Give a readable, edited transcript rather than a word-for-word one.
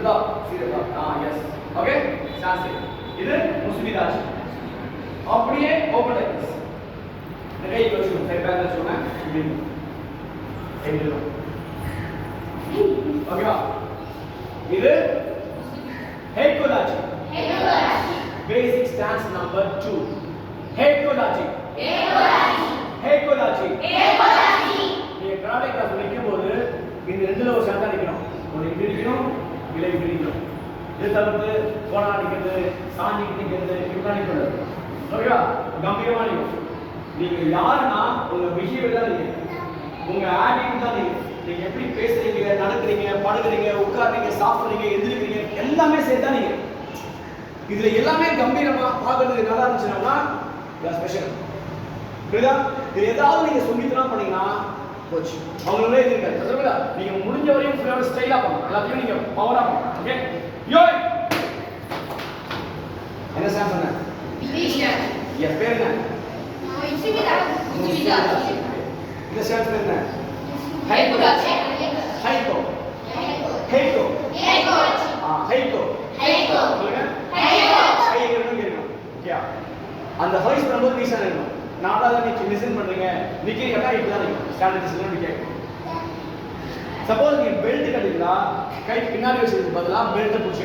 ஃபுல்லா சீரியஸா S okay Sanskrit இது முஸ்லிதாஜி அப்படியே ஓபன் லைக் திஸ் இந்த கை வச்சுக்கோங்க சரி பேர் வச்சுக்கோங்க இப்படி ஓகேவா இது ஹேக்கோலாஜி basic stance number 2 ஹேக்கோலாஜி நீங்க கராட்டே கிளாஸ் நிக்கும்போது இந்த ரெண்டுல ஒரு ஸ்டாண்டா நிக்கணும் ஒன்னு இப்படி நிக்கணும் இல்ல இப்படி நிக்கணும் இது தவிர்த்து போனா நிக்கிறது சாஞ்சி நிக்கிறது இப்படி நிக்கணும் ஓகேவா கம்பீரமா நிக்கணும் நீங்க யாருன்னா உங்க பிஹேவியர் தான் நீங்க உங்க ஆட்டிட்யூட் தான் நீங்க எப்படி பேசுறீங்க நடக்கிறீங்க படுக்கிறீங்க உட்கார்றீங்க சாப்பிடுறீங்க எந்திரிக்கிறீங்க எல்லாமே சேர்த்தா நீங்க இதுல எல்லாமே கம்பீரமா பார்க்கிறதுக்கு நல்லா இருந்துச்சுன்னா ஸ்பெஷல் புரியுதா இது ஏதாவது நீங்க சொல்லித்தனம் பண்ணீங்கன்னா போச்சு அவங்களே இருக்காது சொல்லுங்க நீங்க முடிஞ்ச வரையும் ஃபுல்லா ஸ்டைலா பண்ணணும் எல்லாத்தையும் நீங்க பவரா பண்ணணும் ஓகே யோ என்ன சார் சொன்ன என் பேர் என்ன இந்த சார் பேர் என்ன ஹைக்கோ ஹைக்கோ ஹைக்கோ சொல்லுங்க அந்த வாய்ஸ் பண்ணும்போது ரீசன் இருக்கணும் நாலாவது நீங்க லிசன் பண்றீங்க நிக்கிறீங்களா இப்பதான் நிக்கும் ஸ்டாண்டர்ட் லிசன் நிக்க சப்போஸ் நீங்க பெல்ட் கட்டிங்களா கை பின்னாடி வச்சதுக்கு பதிலா பெல்ட் புடிச்சு